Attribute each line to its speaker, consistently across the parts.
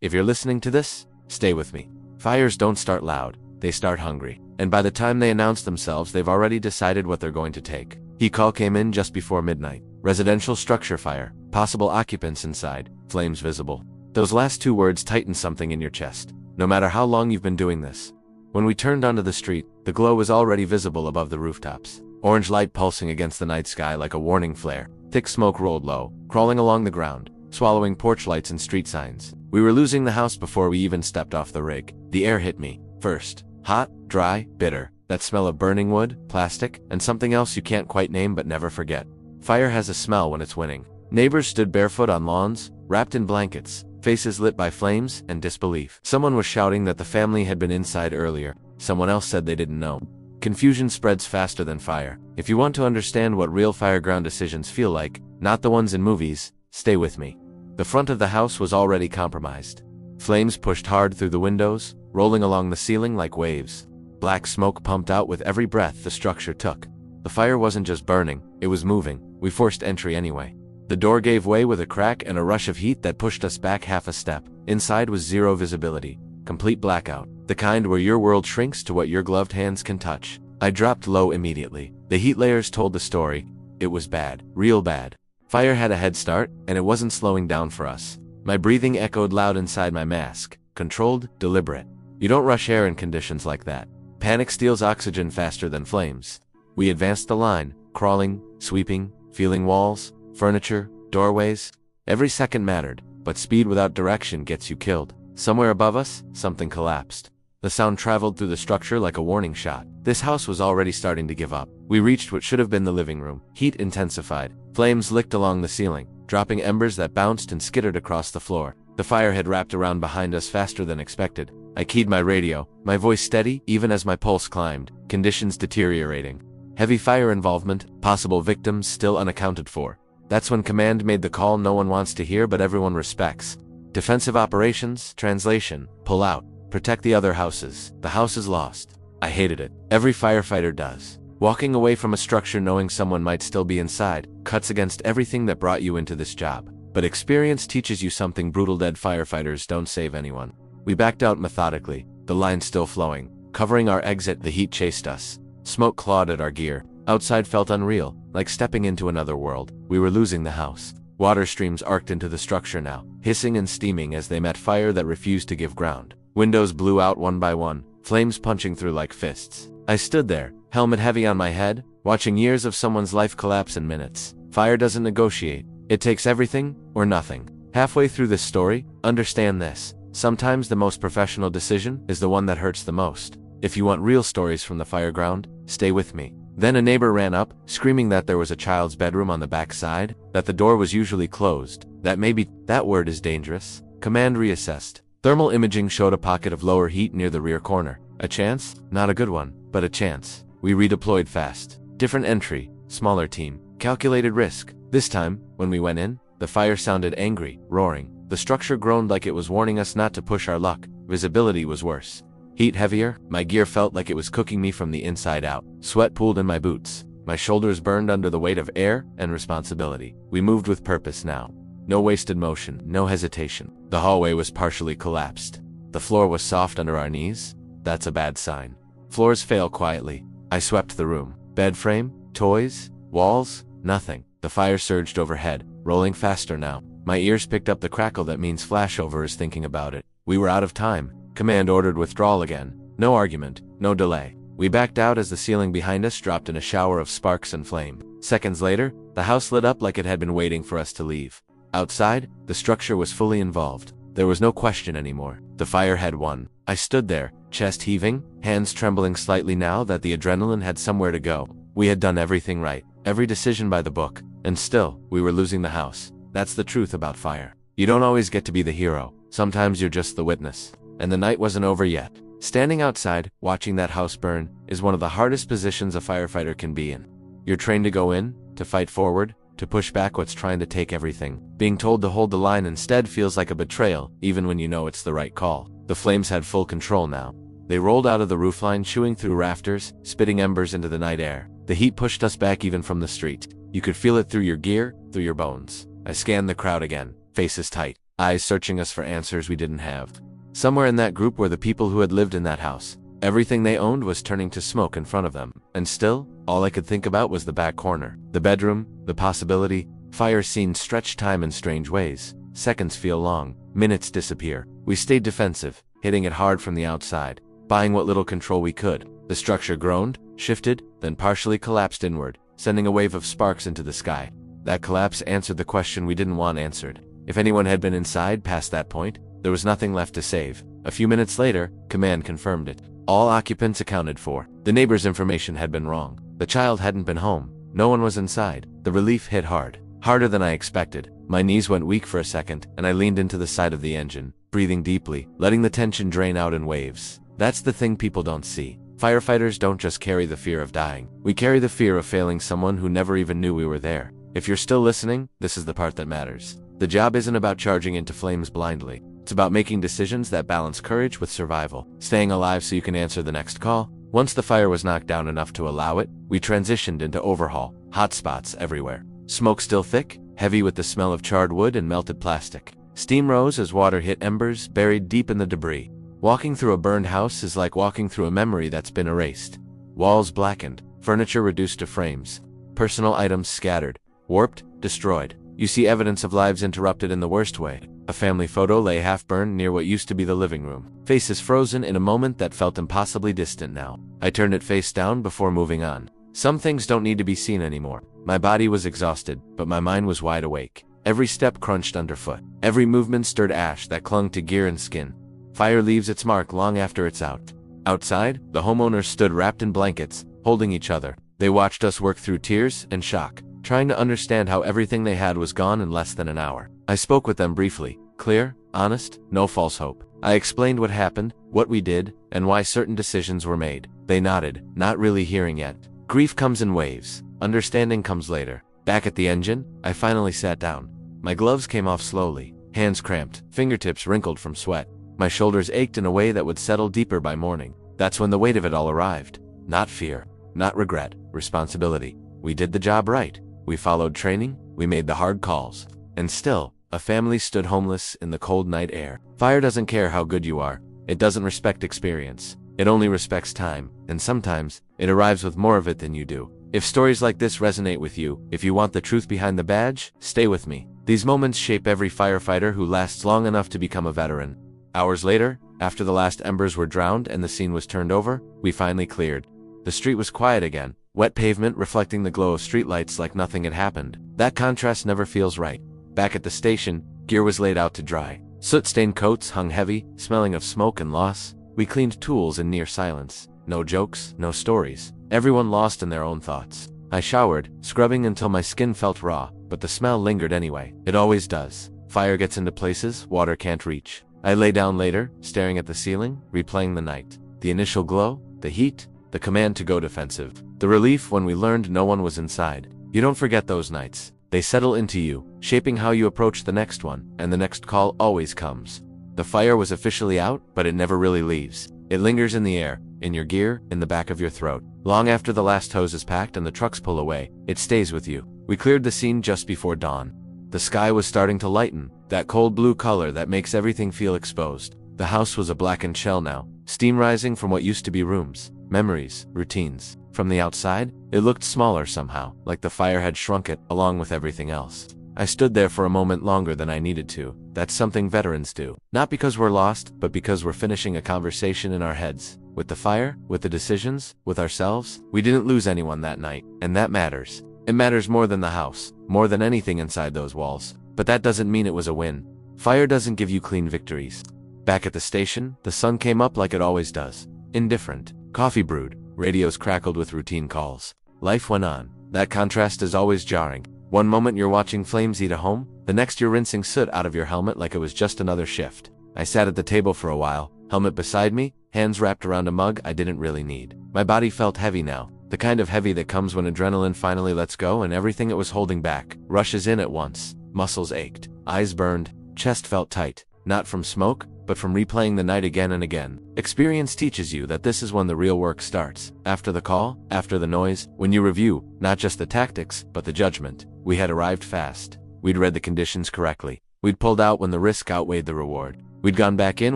Speaker 1: If you're listening to this, stay with me. Fires don't start loud, they start hungry. And by the time they announce themselves, they've already decided what they're going to take. Heat call came in just before midnight. Residential structure fire. Possible occupants inside. Flames visible. Those last two words tighten something in your chest, no matter how long you've been doing this. When we turned onto the street, the glow was already visible above the rooftops. Orange light pulsing against the night sky like a warning flare. Thick smoke rolled low, crawling along the ground, swallowing porch lights and street signs. We were losing the house before we even stepped off the rig. The air hit me. First. Hot, dry, bitter. That smell of burning wood, plastic, and something else you can't quite name but never forget. Fire has a smell when it's winning. Neighbors stood barefoot on lawns, wrapped in blankets, faces lit by flames and disbelief. Someone was shouting that the family had been inside earlier. Someone else said they didn't know. Confusion spreads faster than fire. If you want to understand what real fireground decisions feel like, not the ones in movies, stay with me. The front of the house was already compromised. Flames pushed hard through the windows, rolling along the ceiling like waves. Black smoke pumped out with every breath the structure took. The fire wasn't just burning, it was moving. We forced entry anyway. The door gave way with a crack and a rush of heat that pushed us back half a step. Inside was zero visibility. Complete blackout. The kind where your world shrinks to what your gloved hands can touch. I dropped low immediately. The heat layers told the story. It was bad. Real bad. Fire had a head start, and it wasn't slowing down for us. My breathing echoed loud inside my mask. Controlled, deliberate. You don't rush air in conditions like that. Panic steals oxygen faster than flames. We advanced the line, crawling, sweeping, feeling walls, furniture, doorways. Every second mattered, but speed without direction gets you killed. Somewhere above us, something collapsed. The sound traveled through the structure like a warning shot. This house was already starting to give up. We reached what should have been the living room. Heat intensified. Flames licked along the ceiling, dropping embers that bounced and skittered across the floor. The fire had wrapped around behind us faster than expected. I keyed my radio, my voice steady even as my pulse climbed. Conditions deteriorating. Heavy fire involvement, possible victims still unaccounted for. That's when command made the call no one wants to hear but everyone respects. Defensive operations, translation, pull out, protect the other houses. The house is lost. I hated it. Every firefighter does. Walking away from a structure knowing someone might still be inside cuts against everything that brought you into this job. But experience teaches you something brutal. Dead firefighters don't save anyone. We backed out methodically, the line still flowing. Covering our exit, the heat chased us. Smoke clawed at our gear. Outside felt unreal, like stepping into another world. We were losing the house. Water streams arced into the structure now, hissing and steaming as they met fire that refused to give ground. Windows blew out one by one, flames punching through like fists. I stood there, helmet heavy on my head, watching years of someone's life collapse in minutes. Fire doesn't negotiate. It takes everything or nothing. Halfway through this story, understand this. Sometimes the most professional decision is the one that hurts the most. If you want real stories from the fireground, stay with me. Then a neighbor ran up, screaming that there was a child's bedroom on the back side, that the door was usually closed, that maybe that word is dangerous. Command reassessed. Thermal imaging showed a pocket of lower heat near the rear corner. A chance? Not a good one, but a chance. We redeployed fast. Different entry, smaller team, calculated risk. This time, when we went in, the fire sounded angry, roaring. The structure groaned like it was warning us not to push our luck. Visibility was worse. Heat heavier, my gear felt like it was cooking me from the inside out. Sweat pooled in my boots. My shoulders burned under the weight of air and responsibility. We moved with purpose now. No wasted motion, no hesitation. The hallway was partially collapsed. The floor was soft under our knees. That's a bad sign. Floors fail quietly. I swept the room. Bed frame, toys, walls, nothing. The fire surged overhead, rolling faster now. My ears picked up the crackle that means flashover is thinking about it. We were out of time. Command ordered withdrawal again. No argument, no delay. We backed out as the ceiling behind us dropped in a shower of sparks and flame. Seconds later, the house lit up like it had been waiting for us to leave. Outside, the structure was fully involved. There was no question anymore. The fire had won. I stood there, chest heaving, hands trembling slightly now that the adrenaline had somewhere to go. We had done everything right, every decision by the book, and still, we were losing the house. That's the truth about fire. You don't always get to be the hero. Sometimes you're just the witness. And the night wasn't over yet. Standing outside, watching that house burn, is one of the hardest positions a firefighter can be in. You're trained to go in, to fight forward, to push back what's trying to take everything. Being told to hold the line instead feels like a betrayal, even when you know it's the right call. The flames had full control now. They rolled out of the roofline, chewing through rafters, spitting embers into the night air. The heat pushed us back even from the street. You could feel it through your gear, through your bones. I scanned the crowd again, faces tight. eyes searching us for answers we didn't have. Somewhere in that group were the people who had lived in that house. Everything they owned was turning to smoke in front of them. And still, all I could think about was the back corner. The bedroom, the possibility. Fire scenes stretch time in strange ways. Seconds feel long. Minutes disappear. We stayed defensive, hitting it hard from the outside, buying what little control we could. The structure groaned, shifted, then partially collapsed inward, sending a wave of sparks into the sky. That collapse answered the question we didn't want answered. If anyone had been inside past that point, there was nothing left to save. A few minutes later, command confirmed it. All occupants accounted for. The neighbor's information had been wrong. The child hadn't been home. No one was inside. The relief hit hard. Harder than I expected. My knees went weak for a second, and I leaned into the side of the engine, breathing deeply, letting the tension drain out in waves. That's the thing people don't see. Firefighters don't just carry the fear of dying. We carry the fear of failing someone who never even knew we were there. If you're still listening, this is the part that matters. The job isn't about charging into flames blindly. It's about making decisions that balance courage with survival, staying alive so you can answer the next call. Once the fire was knocked down enough to allow it, we transitioned into overhaul. Hot spots everywhere. Smoke still thick, heavy with the smell of charred wood and melted plastic. Steam rose as water hit embers buried deep in the debris. Walking through a burned house is like walking through a memory that's been erased. Walls blackened, furniture reduced to frames, personal items scattered, warped, destroyed. You see evidence of lives interrupted in the worst way. A family photo lay half-burned near what used to be the living room. Faces frozen in a moment that felt impossibly distant now. I turned it face down before moving on. Some things don't need to be seen anymore. My body was exhausted, but my mind was wide awake. Every step crunched underfoot. Every movement stirred ash that clung to gear and skin. Fire leaves its mark long after it's out. Outside, the homeowners stood wrapped in blankets, holding each other. They watched us work through tears and shock, trying to understand how everything they had was gone in less than an hour. I spoke with them briefly, clear, honest, no false hope. I explained what happened, what we did, and why certain decisions were made. They nodded, not really hearing yet. Grief comes in waves. Understanding comes later. Back at the engine, I finally sat down. My gloves came off slowly, hands cramped, fingertips wrinkled from sweat. My shoulders ached in a way that would settle deeper by morning. That's when the weight of it all arrived. Not fear, not regret, responsibility. We did the job right. We followed training, we made the hard calls. And still, a family stood homeless in the cold night air. Fire doesn't care how good you are. It doesn't respect experience. It only respects time, and sometimes, it arrives with more of it than you do. If stories like this resonate with you, if you want the truth behind the badge, stay with me. These moments shape every firefighter who lasts long enough to become a veteran. Hours later, after the last embers were drowned and the scene was turned over, we finally cleared. The street was quiet again, wet pavement reflecting the glow of streetlights like nothing had happened. That contrast never feels right. Back at the station, gear was laid out to dry. Soot-stained coats hung heavy, smelling of smoke and loss. We cleaned tools in near silence. No jokes, no stories. Everyone lost in their own thoughts. I showered, scrubbing until my skin felt raw, but the smell lingered anyway. It always does. Fire gets into places water can't reach. I lay down later, staring at the ceiling, replaying the night. The initial glow, the heat, the command to go defensive. The relief when we learned no one was inside. You don't forget those nights. They settle into you, shaping how you approach the next one, and the next call always comes. The fire was officially out, but it never really leaves. It lingers in the air, in your gear, in the back of your throat. Long after the last hose is packed and the trucks pull away, it stays with you. We cleared the scene just before dawn. The sky was starting to lighten, that cold blue color that makes everything feel exposed. The house was a blackened shell now, steam rising from what used to be rooms, memories, routines. From the outside, it looked smaller somehow, like the fire had shrunk it, along with everything else. I stood there for a moment longer than I needed to. That's something veterans do. Not because we're lost, but because we're finishing a conversation in our heads. With the fire, with the decisions, with ourselves. We didn't lose anyone that night, and that matters. It matters more than the house, more than anything inside those walls. But that doesn't mean it was a win. Fire doesn't give you clean victories. Back at the station, the sun came up like it always does. Indifferent. Coffee brewed. Radios crackled with routine calls. Life went on. That contrast is always jarring. One moment you're watching flames eat a home, the next you're rinsing soot out of your helmet like it was just another shift. I sat at the table for a while, helmet beside me, hands wrapped around a mug I didn't really need. My body felt heavy now, the kind of heavy that comes when adrenaline finally lets go and everything it was holding back rushes in at once. Muscles ached, eyes burned, chest felt tight, not from smoke, but from replaying the night again and again. Experience teaches you that this is when the real work starts. After the call, after the noise, when you review, not just the tactics, but the judgment. We had arrived fast. We'd read the conditions correctly. We'd pulled out when the risk outweighed the reward. We'd gone back in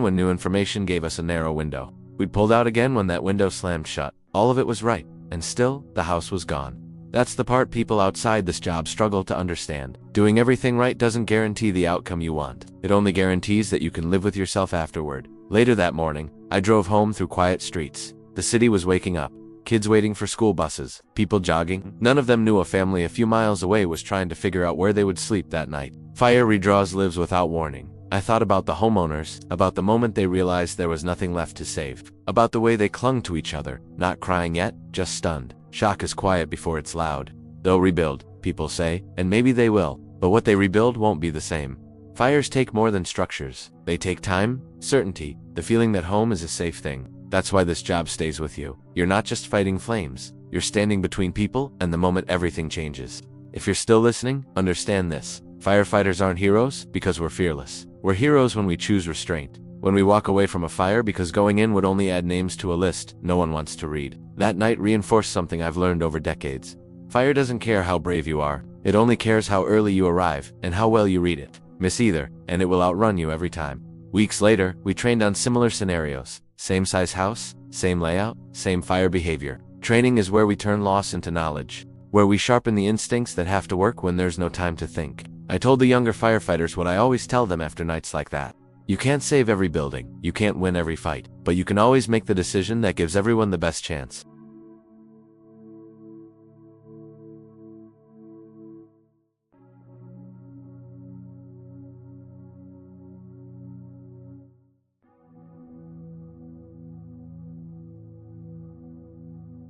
Speaker 1: when new information gave us a narrow window. We'd pulled out again when that window slammed shut. All of it was right, and still, the house was gone. That's the part people outside this job struggle to understand. Doing everything right doesn't guarantee the outcome you want. It only guarantees that you can live with yourself afterward. Later that morning, I drove home through quiet streets. The city was waking up. Kids waiting for school buses, people jogging. None of them knew a family a few miles away was trying to figure out where they would sleep that night. Fire redraws lives without warning. I thought about the homeowners, about the moment they realized there was nothing left to save, about the way they clung to each other, not crying yet, just stunned. Shock is quiet before it's loud. They'll rebuild, people say, and maybe they will, but what they rebuild won't be the same. Fires take more than structures. They take time, certainty, the feeling that home is a safe thing. That's why this job stays with you. You're not just fighting flames. You're standing between people and the moment everything changes. If you're still listening, understand this. Firefighters aren't heroes because we're fearless. We're heroes when we choose restraint. When we walk away from a fire because going in would only add names to a list no one wants to read. That night reinforced something I've learned over decades. Fire doesn't care how brave you are. It only cares how early you arrive and how well you read it. Miss either, and it will outrun you every time. Weeks later, we trained on similar scenarios. Same size house, same layout, same fire behavior. Training is where we turn loss into knowledge, where we sharpen the instincts that have to work when there's no time to think. I told the younger firefighters what I always tell them after nights like that. You can't save every building, you can't win every fight, but you can always make the decision that gives everyone the best chance.